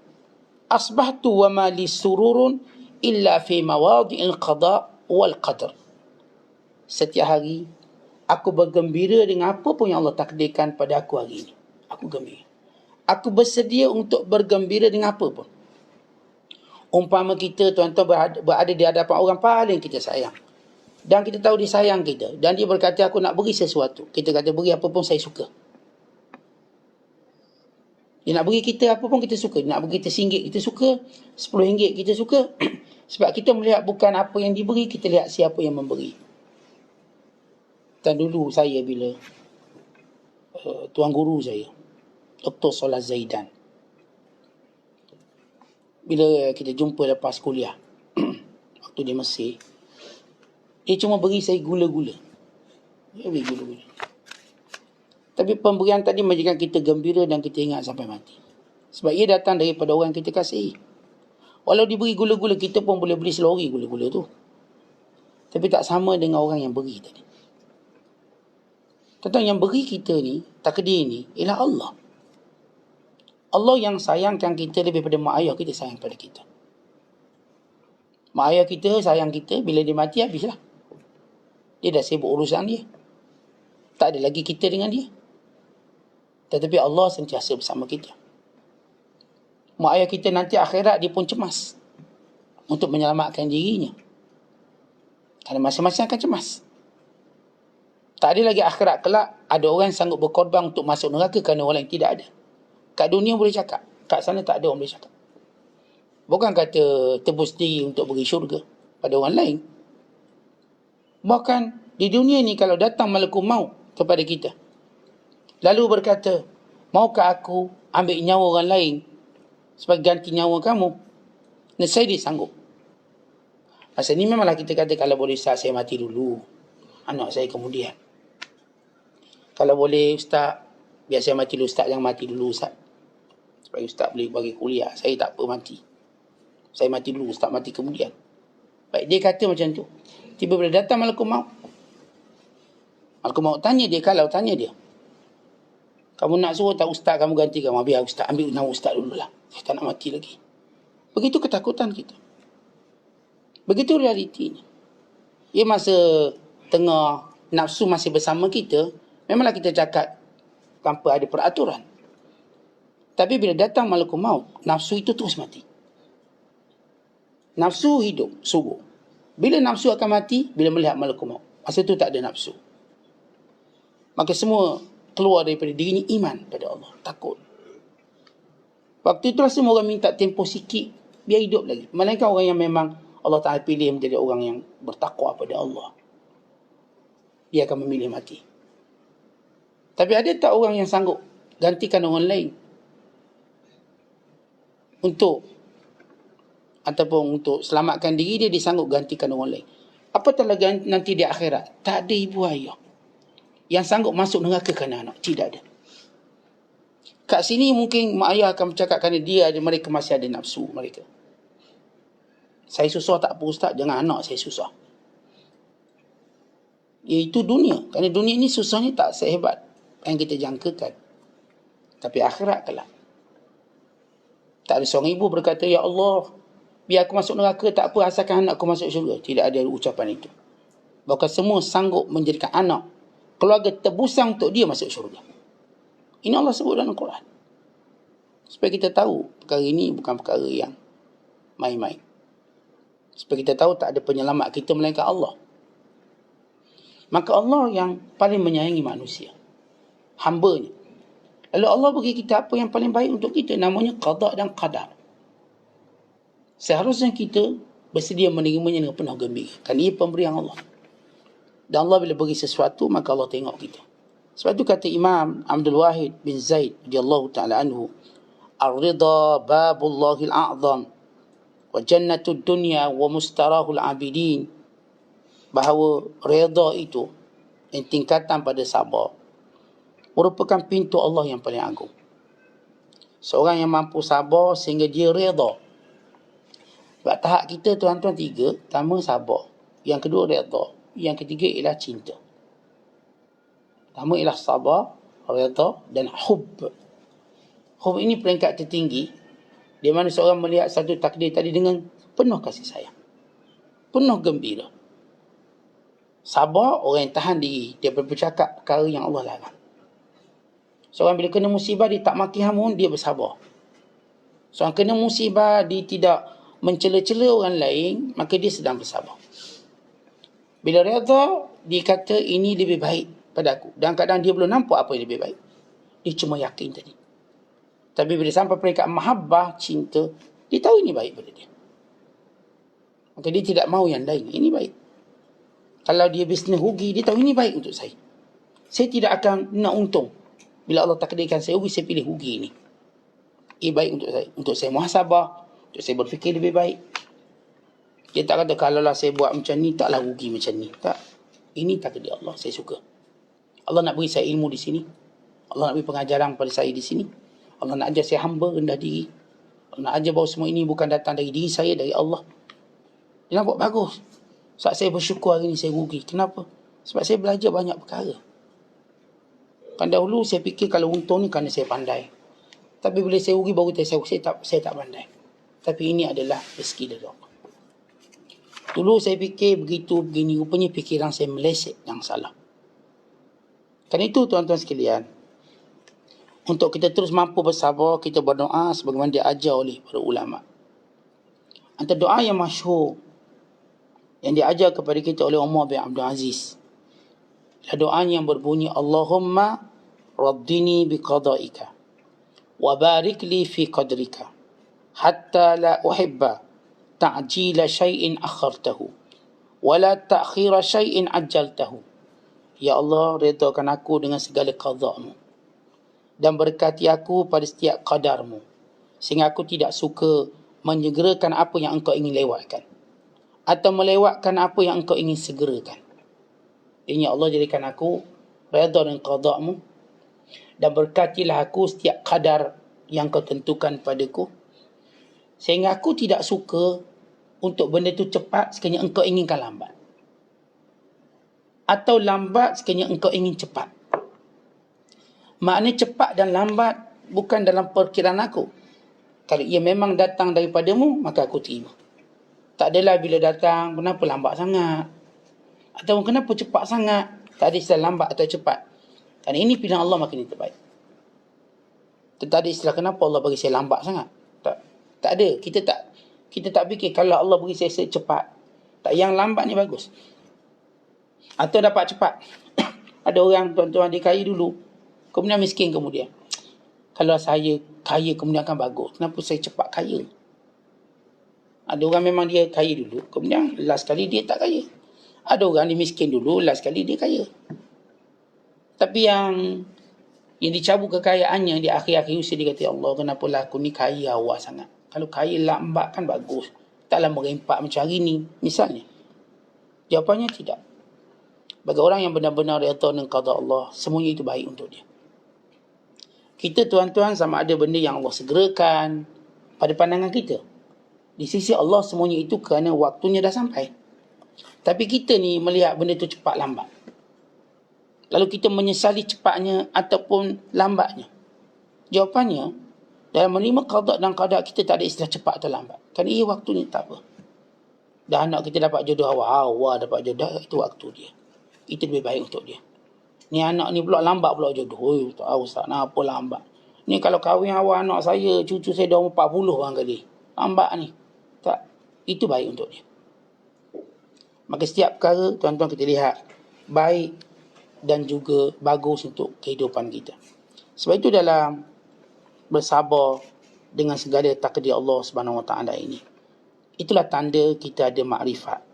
asbahtu wa ma li sururun illa fi mawadi'il qada wal qadar. Setiap hari aku bergembira dengan apa pun yang Allah takdirkan pada aku hari ini. Aku gembira. Aku bersedia untuk bergembira dengan apa pun. Umpama kita tuan-tuan berada di hadapan orang paling kita sayang, dan kita tahu dia sayang kita, dan dia berkata aku nak beri sesuatu. Kita kata beri apa pun saya suka. Dia nak beri kita apa pun kita suka. Dia nak beri kita RM1 kita suka, RM10 kita suka, Sebab kita melihat bukan apa yang diberi, kita lihat siapa yang memberi. Dan dulu saya bila tuan guru saya, Dr. Solah Zaidan, bila kita jumpa lepas kuliah, waktu di Mesir, dia cuma beri saya gula-gula. Dia beri gula-gula. Tapi pemberian tadi menjadikan kita gembira dan kita ingat sampai mati. Sebab ia datang daripada orang yang kita kasihi. Walau diberi gula-gula, kita pun boleh beli selori gula-gula tu. Tapi tak sama dengan orang yang beri tadi. Tentang yang beri kita ni, takdir ni, ialah Allah. Allah yang sayangkan kita lebih pada mak ayah kita sayang pada kita. Mak ayah kita sayang kita, bila dia mati habislah. Dia dah sibuk urusan dia. Tak ada lagi kita dengan dia. Tetapi Allah sentiasa bersama kita. Mak ayah kita nanti akhirat dia pun cemas untuk menyelamatkan dirinya. Kerana masing-masing akan cemas. Tak ada lagi akhirat kelak ada orang yang sanggup berkorban untuk masuk neraka kerana orang yang tidak ada. Kat dunia boleh cakap, kat sana tak ada orang boleh cakap. Bukan kata tebus diri untuk pergi syurga pada orang lain. Bahkan di dunia ni kalau datang malaikat maut kepada kita, lalu berkata, maukah aku ambil nyawa orang lain sebagai ganti nyawa kamu? Nescaya dia sanggup. Masa ni memanglah kita kata, kalau boleh Ustaz saya mati dulu, anak saya kemudian. Kalau boleh Ustaz, biar saya mati dulu. Ustaz jangan mati dulu Ustaz, supaya Ustaz boleh bagi kuliah. Saya tak apa mati. Saya mati dulu, Ustaz mati kemudian. Baik, dia kata macam tu. Tiba-tiba datang malaikat maut. Malaikat maut tanya dia, kalau tanya dia, kamu nak suruh tak Ustaz kamu ganti kamu? Biar Ustaz, ambil nyawa Ustaz dululah. Saya tak nak mati lagi. Begitu ketakutan kita. Begitu realitinya. Ia masa tengah nafsu masih bersama kita, memanglah kita cakap tanpa ada peraturan. Tapi bila datang malaikat maut, nafsu itu terus mati. Nafsu hidup, subuh. Bila nafsu akan mati? Bila melihat malaikat maut. Masa itu tak ada nafsu. Maka semua keluar daripada diri ini iman pada Allah. Takut. Waktu itulah semua orang minta tempoh sikit, biar hidup lagi. Melainkan orang yang memang Allah Ta'ala pilih menjadi orang yang bertakwa pada Allah, dia akan memilih mati. Tapi ada tak orang yang sanggup gantikan orang lain untuk ataupun untuk selamatkan diri dia, dia sanggup gantikan orang lain? Apatah lagi nanti di akhirat, tak ada ibu ayah yang sanggup masuk neraka kerana anak. Tidak ada. Kat sini mungkin mak ayah akan bercakap kerana mereka masih ada nafsu mereka. Saya susah tak apa Ustaz, jangan anak saya susah. Iaitu dunia. Kerana dunia ni susahnya tak sehebat yang kita jangkakan. Tapi akhirat kelak. Tak ada seorang ibu berkata, ya Allah, biar aku masuk neraka tak apa, asalkan anak aku masuk syurga. Tidak ada ucapan itu. Bahkan semua sanggup menjadikan anak keluarga tebusan untuk dia masuk syurga. Ini Allah sebut dalam Al-Quran. Supaya kita tahu perkara ini bukan perkara yang main-main. Supaya kita tahu tak ada penyelamat kita melainkan Allah. Maka Allah yang paling menyayangi manusia, hambanya. Lalu Allah bagi kita apa yang paling baik untuk kita, namanya qada dan qadar. Seharusnya kita bersedia menerimanya dengan penuh gembira, kerana ia pemberian Allah. Dan Allah bila bagi sesuatu, maka Allah tengok kita. Sebab itu kata Imam Abdul Wahid bin Zaid radhiyallahu ta'ala anhu, ar-ridha babullahil a'zam wa jannatud dunya wa mustarahul abidin. Bahawa redha itu yang tingkatan pada sabar merupakan pintu Allah yang paling agung. Seorang yang mampu sabar sehingga dia redha. Sebab tahap kita tuan-tuan tiga. Pertama sabar, yang kedua redha, yang ketiga ialah cinta. Pertama ialah sabar, redha dan hub. Hub ini peringkat tertinggi, di mana seorang melihat satu takdir tadi dengan penuh kasih sayang, penuh gembira. Sabar, orang yang tahan diri daripada bercakap perkara yang Allah larang. Seorang bila kena musibah, dia tak maki hamun, dia bersabar. Seorang kena musibah, dia tidak mencela-cela orang lain, maka dia sedang bersabar. Bila redha, dia kata ini lebih baik pada aku. Dan kadang dia belum nampak apa yang lebih baik. Dia cuma yakin tadi. Tapi bila sampai peringkat mahabbah, cinta, dia tahu ini baik pada dia. Maka dia tidak mahu yang lain. Ini baik. Kalau dia bisnes rugi, dia tahu ini baik untuk saya. Saya tidak akan nak untung. Bila Allah takdirkan saya rugi, saya pilih rugi ini. Ini baik untuk saya. Untuk saya muhasabah, untuk saya berfikir lebih baik. Dia tak kata, kalaulah saya buat macam ni, taklah rugi macam ni. Tak. Ini takdir Allah, saya suka. Allah nak beri saya ilmu di sini. Allah nak beri pengajaran pada saya di sini. Allah nak ajar saya hamba, rendah diri. Allah nak ajar bahawa semua ini bukan datang dari diri saya, dari Allah. Dia nampak bagus. Saat saya bersyukur hari ni saya rugi. Kenapa? Sebab saya belajar banyak perkara. Kan dahulu saya fikir kalau untung ni kerana saya pandai. Tapi bila saya rugi baru saya tak pandai. Tapi ini adalah rezeki dari Allah. Dulu saya fikir begitu, begini. Rupanya fikiran saya meleset yang salah. Kerana itu tuan-tuan sekalian, untuk kita terus mampu bersabar, kita berdoa sebagaimana diajar oleh para ulama. Antara doa yang masyhur yang diajar kepada kita oleh Umar bin Abdul Aziz, doa yang berbunyi, Allahumma raddini biqadaika wa barik li fi qadrika hatta la uhibba ta'jila syai'in akhartahu wa la ta'khira syai'in ajjaltahu. Ya Allah, redakan aku dengan segala qada'mu dan berkati aku pada setiap qadarmu, sehingga aku tidak suka menyegerakan apa yang engkau ingin lewatkan atau melewatkan apa yang engkau ingin segerakan. Ini Allah, jadikan aku redha dengan qada'mu dan berkatilah aku setiap qadar yang kau tentukan padaku, sehingga aku tidak suka untuk benda itu cepat sekiranya engkau inginkan lambat, atau lambat sekiranya engkau ingin cepat. Maknanya cepat dan lambat bukan dalam perkiraan aku. Kalau ia memang datang daripadamu, maka aku terima. Tak adalah bila datang, kenapa lambat sangat? Atau kenapa cepat sangat? Tak ada istilah lambat atau cepat. Kerana ini pilihan Allah, maka ini terbaik. Tak ada istilah kenapa Allah bagi saya lambat sangat. Tak ada. Kita tak fikir kalau Allah bagi saya cepat. Tak, yang lambat ni bagus. Atau dapat cepat. Ada orang, tuan-tuan, dia kaya dulu, kemudian miskin kemudian. Kalau saya kaya kemudian akan bagus, kenapa saya cepat kaya? Ada orang memang dia kaya dulu, kemudian last kali dia tak kaya. Ada orang dia miskin dulu, last kali dia kaya. Tapi yang dicabut kekayaannya di akhir-akhir usia, dia kata, Allah, kenapalah aku ni kaya awak sangat. Kalau kaya lambat kan bagus. Taklah merempak macam hari ni, misalnya. Jawapannya tidak. Bagi orang yang benar-benar redha dengan qada Allah, semuanya itu baik untuk dia. Kita, tuan-tuan, sama ada benda yang Allah segerakan pada pandangan kita, di sisi Allah semuanya itu kerana waktunya dah sampai. Tapi kita ni melihat benda itu cepat lambat. Lalu kita menyesali cepatnya ataupun lambatnya. Jawapannya, dalam menerima qada dan qadar, kita tak ada istilah cepat atau lambat. Kerana ia waktunya tak apa. Dah anak kita dapat jodoh awal dapat jodoh, itu waktu dia. Itu lebih baik untuk dia. Ni anak ni pula lambat pula jodoh. Oh, tak tahu Ustaz, kenapa lambat? Ni kalau kahwin awal anak saya, cucu saya dah 40 orang kali. Lambat ni. Tak. Itu baik untuk dia. Maka setiap perkara, tuan-tuan, kita lihat baik dan juga bagus untuk kehidupan kita. Sebab itu dalam bersabar dengan segala takdir Allah Subhanahu Wa Taala ini, itulah tanda kita ada makrifat.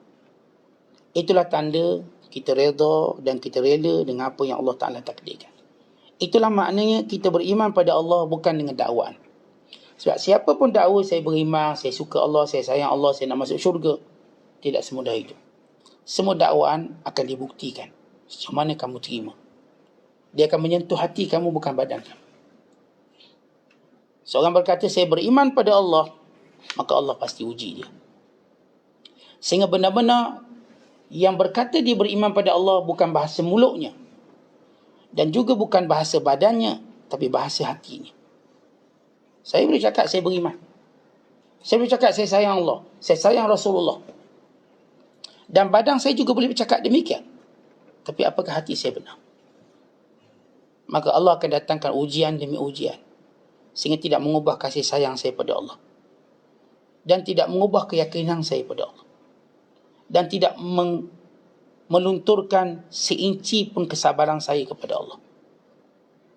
Itulah tanda kita redha dan kita rela dengan apa yang Allah Ta'ala takdirkan. Itulah maknanya kita beriman pada Allah bukan dengan dakwaan. Sebab siapa pun dakwa saya beriman, saya suka Allah, saya sayang Allah, saya nak masuk syurga, tidak semudah itu. Semua dakwaan akan dibuktikan sejauh mana kamu terima. Dia akan menyentuh hati kamu, bukan badan kamu. Seorang berkata saya beriman pada Allah, maka Allah pasti uji dia. Sehingga benar-benar yang berkata dia beriman pada Allah bukan bahasa mulutnya, dan juga bukan bahasa badannya, tapi bahasa hatinya. Saya boleh cakap saya beriman. Saya boleh cakap saya sayang Allah, saya sayang Rasulullah. Dan badan saya juga boleh bercakap demikian. Tapi apakah hati saya benar? Maka Allah akan datangkan ujian demi ujian, sehingga tidak mengubah kasih sayang saya pada Allah, dan tidak mengubah keyakinan saya pada Allah, dan tidak melunturkan seinci pun kesabaran saya kepada Allah.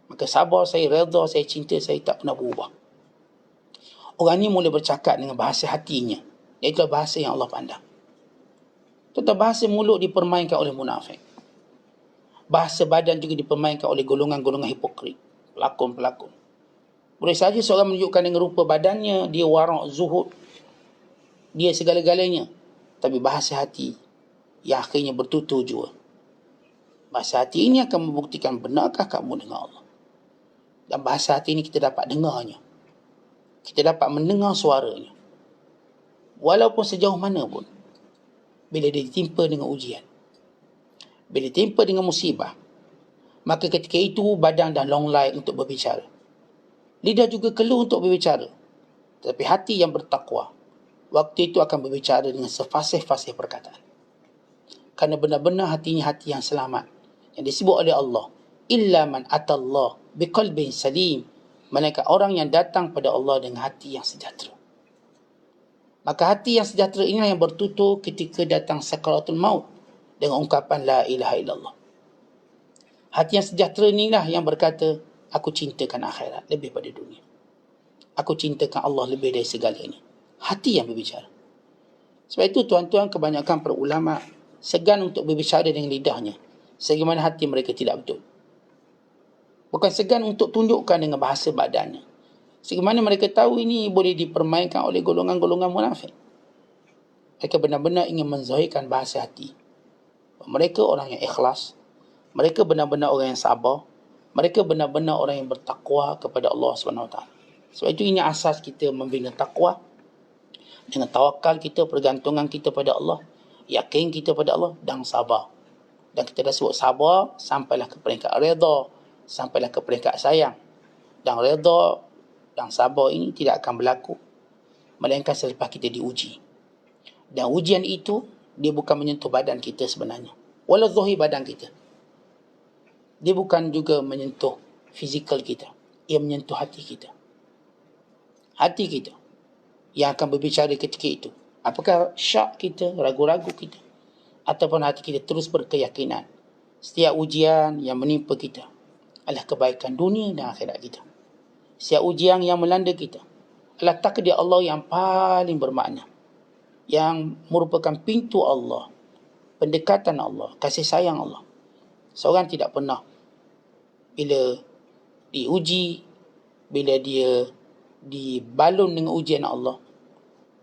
Maka sabar saya, redha saya, cinta saya tak pernah berubah. Orang ni mula bercakap dengan bahasa hatinya, iaitu bahasa yang Allah pandang. Tuan-tuan, bahasa mulut dipermainkan oleh munafik. Bahasa badan juga dipermainkan oleh golongan-golongan hipokrit, pelakon-pelakon. Boleh saja seorang menunjukkan dengan rupa badannya, dia warak, zuhud, dia segala-galanya. Tapi bahasa hati yang akhirnya bertutur jua. Bahasa hati ini akan membuktikan benarkah kamu dengan Allah. Dan bahasa hati ini kita dapat dengarnya. Kita dapat mendengar suaranya. Walaupun sejauh mana pun. Bila dia ditimpa dengan ujian, bila ditimpa dengan musibah, maka ketika itu badan dah long lay untuk berbicara. Lidah juga keluh untuk berbicara. Tetapi hati yang bertakwa, waktu itu akan berbicara dengan sefasih-fasih perkataan. Kerana benar-benar hatinya hati yang selamat. Yang disebut oleh Allah, illa man atallah biqalbin salim, malaikat orang yang datang pada Allah dengan hati yang sejahtera. Maka hati yang sejahtera inilah yang bertutur ketika datang sakaratul maut dengan ungkapan la ilaha illallah. Hati yang sejahtera inilah yang berkata, aku cintakan akhirat lebih pada dunia. Aku cintakan Allah lebih dari segalanya. Hati yang berbicara. Sebab itu tuan-tuan, kebanyakan para ulama segan untuk berbicara dengan lidahnya, sebagaimana hati mereka tidak betul. Bukan segan untuk tunjukkan dengan bahasa badannya, sebagaimana mereka tahu ini boleh dipermainkan oleh golongan-golongan munafik. Mereka benar-benar ingin menzahirkan bahasa hati. Mereka orang yang ikhlas. Mereka benar-benar orang yang sabar. Mereka benar-benar orang yang bertakwa kepada Allah SWT. Sebab itu ini asas kita membina takwa. Dengan tawakal kita, pergantungan kita pada Allah, yakin kita pada Allah, dan sabar. Dan kita dah sebut sabar, sampailah ke peringkat redha, sampailah ke peringkat sayang. Dan redha dan sabar ini tidak akan berlaku melainkan selepas kita diuji. Dan ujian itu, dia bukan menyentuh badan kita sebenarnya, walau zahir badan kita. Dia bukan juga menyentuh fizikal kita, ia menyentuh hati kita. Hati kita yang akan berbicara ketika itu. Apakah syak kita, ragu-ragu kita, ataupun hati kita terus berkeyakinan setiap ujian yang menimpa kita adalah kebaikan dunia dan akhirat kita. Setiap ujian yang melanda kita adalah takdir Allah yang paling bermakna, yang merupakan pintu Allah, pendekatan Allah, kasih sayang Allah. Seorang tidak pernah bila diuji, bila dia dibalun dengan ujian Allah,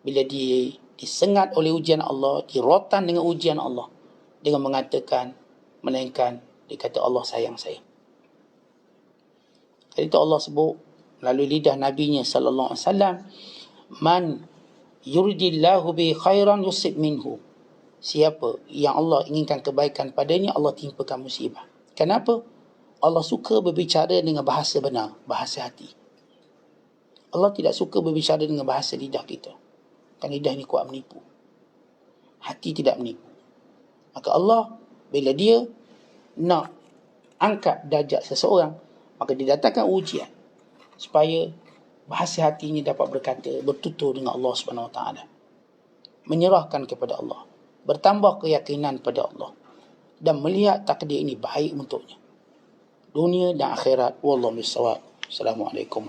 bila dia disengat oleh ujian Allah, dirotan dengan ujian Allah, dengan mengatakan, melainkan dia kata Allah sayang saya. Jadi itu Allah sebut melalui lidah Nabi-Nya sallallahu alaihi wasallam, man yuridillahu bi khairan yusib minhu. Siapa yang Allah inginkan kebaikan padanya, Allah timpakan musibah. Kenapa? Allah suka berbicara dengan bahasa benar, bahasa hati. Allah tidak suka berbicara dengan bahasa lidah kita. Kan lidah ni kuat menipu. Hati tidak menipu. Maka Allah, bila dia nak angkat darjat seseorang, maka dia datangkan ujian supaya bahasa hatinya dapat berkata, bertutur dengan Allah SWT, menyerahkan kepada Allah, bertambah keyakinan pada Allah, dan melihat takdir ini baik untuknya, dunia dan akhirat. Wallahu bissawab. Assalamualaikum.